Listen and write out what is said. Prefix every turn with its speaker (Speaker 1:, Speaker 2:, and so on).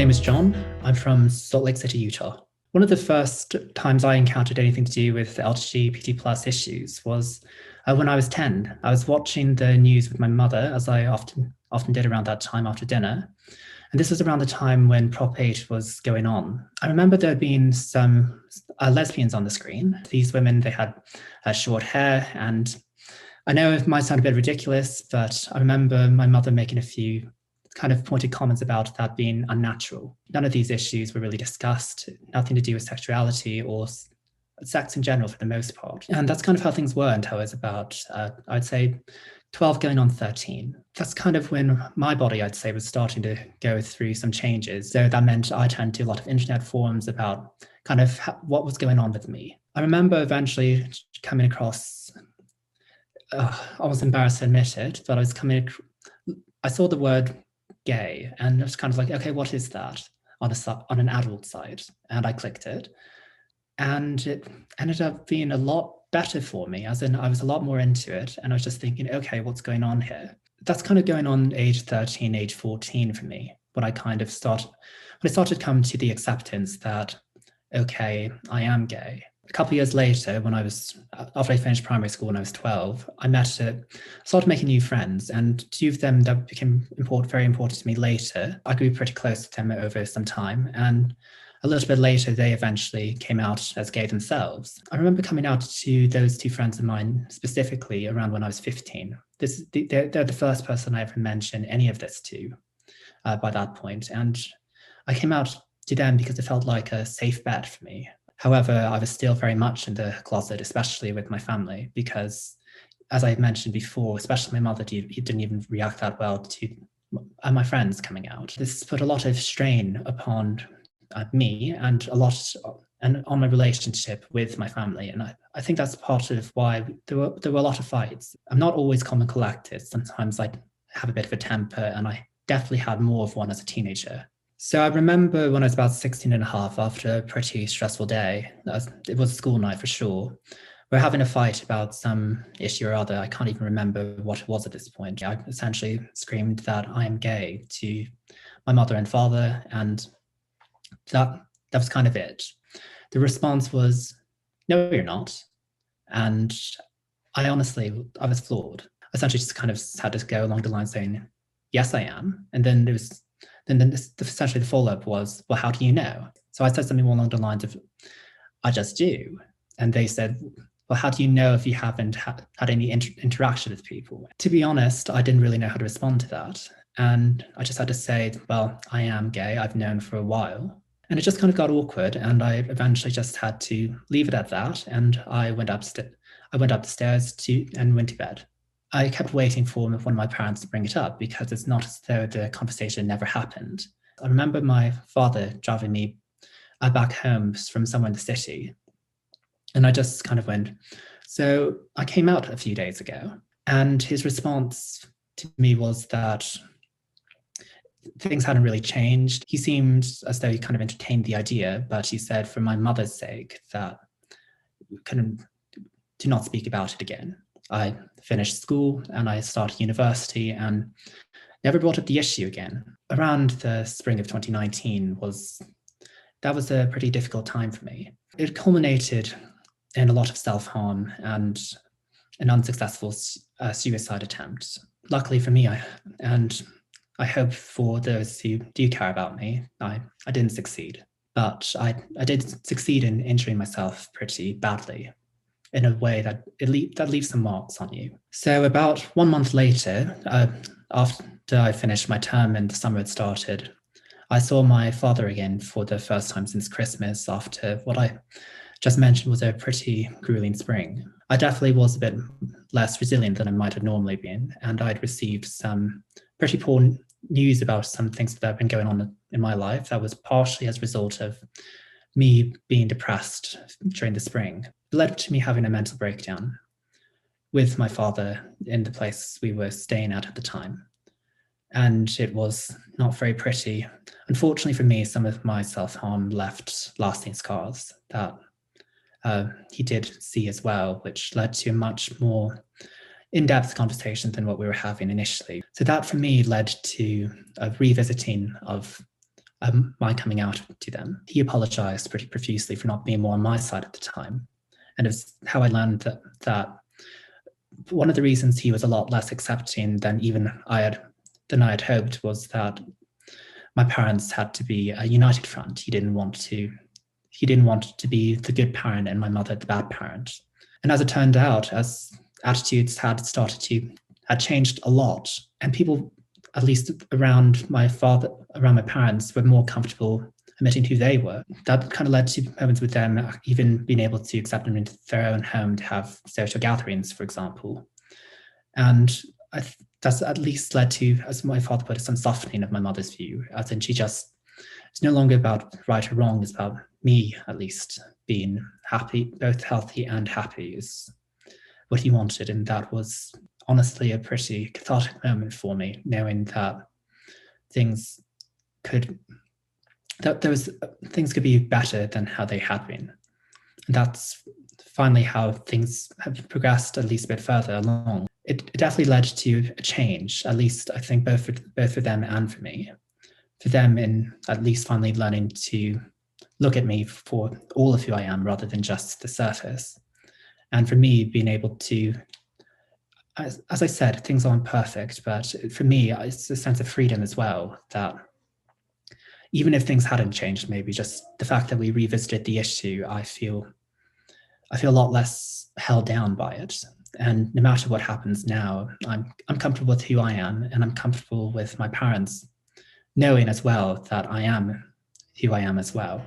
Speaker 1: name is John. I'm from Salt Lake City, Utah. One of the first times I encountered anything to do with LGBT plus issues was when I was 10. I was watching the news with my mother, as I often did around that time after dinner. And this was around the time when Prop 8 was going on. I remember there being some lesbians on the screen. These women, they had short hair, and I know it might sound a bit ridiculous, but I remember my mother making a few kind of pointed comments about that being unnatural. None of these issues were really discussed, nothing to do with sexuality or sex in general for the most part. And that's kind of how things were until I was about, I'd say, 12 going on 13. That's kind of when my body, I'd say, was starting to go through some changes. So that meant I turned to a lot of internet forums about kind of what was going on with me. I remember eventually coming across, I was embarrassed to admit it, but I saw the word gay, and it was kind of like, okay, what is that on an adult site? And I clicked it, and it ended up being a lot better for me, as in I was a lot more into it, and I was just thinking, okay, what's going on here? That's kind of going on age 13, age 14 for me, when I started to come to the acceptance that, okay, I am gay. A couple of years later, after I finished primary school when I was 12, started making new friends, and two of them that became very important to me later. I grew pretty close to them over some time, and a little bit later, they eventually came out as gay themselves. I remember coming out to those two friends of mine specifically around when I was 15. They're the first person I ever mentioned any of this to by that point, and I came out to them because it felt like a safe bet for me. However, I was still very much in the closet, especially with my family, because as I mentioned before, especially my mother didn't even react that well to my friends coming out. This put a lot of strain upon me and on my relationship with my family. And I think that's part of why there were a lot of fights. I'm not always calm and collected. Sometimes I have a bit of a temper, and I definitely had more of one as a teenager. So I remember when I was about 16 and a half, after a pretty stressful day, it was a school night for sure, we're having a fight about some issue or other. I can't even remember what it was at this point. I essentially screamed that I am gay to my mother and father, and that was kind of it. The response was, no, you're not. And I was floored. I essentially just kind of had to go along the line saying, yes, I am. And then essentially the follow-up was, well, how do you know? So I said something more along the lines of, I just do. And they said, well, how do you know if you haven't had any interaction with people? To be honest, I didn't really know how to respond to that. And I just had to say, well, I am gay. I've known for a while. And it just kind of got awkward. And I eventually just had to leave it at that. And I went up the stairs and went to bed. I kept waiting for one of my parents to bring it up, because it's not as though the conversation never happened. I remember my father driving me back home from somewhere in the city. And I just kind of went, so I came out a few days ago. And his response to me was that things hadn't really changed. He seemed as though he kind of entertained the idea, but he said, for my mother's sake, that do not speak about it again. I finished school and I started university and never brought up the issue again. Around the spring of 2019 was a pretty difficult time for me. It culminated in a lot of self-harm and an unsuccessful suicide attempt. Luckily for me, I hope for those who do care about me, I didn't succeed. But I did succeed in injuring myself pretty badly, in a way that leaves some marks on you. So about 1 month later, after I finished my term and the summer had started, I saw my father again for the first time since Christmas, after what I just mentioned was a pretty grueling spring. I definitely was a bit less resilient than I might have normally been, and I'd received some pretty poor news about some things that have been going on in my life that was partially as a result of me being depressed during the spring. It led to me having a mental breakdown with my father in the place we were staying at the time. And it was not very pretty. Unfortunately for me, some of my self-harm left lasting scars that he did see as well, which led to a much more in-depth conversation than what we were having initially. So that for me led to a revisiting of my coming out to them. He apologized pretty profusely for not being more on my side at the time. And it was how I learned that one of the reasons he was a lot less accepting than even I had hoped was that my parents had to be a united front. He didn't want to be the good parent and my mother the bad parent. And as it turned out, as attitudes had changed a lot, and people, at least around my parents, were more comfortable admitting who they were. That kind of led to moments with them even being able to accept them into their own home to have social gatherings, for example. And that's at least led to, as my father put it, some softening of my mother's view, as in it's no longer about right or wrong, it's about me, at least, being happy, both healthy and happy is what he wanted. And that was honestly a pretty cathartic moment for me, knowing that things could be better than how they had been. And that's finally how things have progressed at least a bit further along. It definitely led to a change, at least I think both for them and for me. For them in at least finally learning to look at me for all of who I am rather than just the surface. And for me being able to, as I said, things aren't perfect, but for me, it's a sense of freedom as well, that even if things hadn't changed, maybe just the fact that we revisited the issue, I feel a lot less held down by it. And no matter what happens now, I'm comfortable with who I am, and I'm comfortable with my parents knowing as well that I am who I am as well.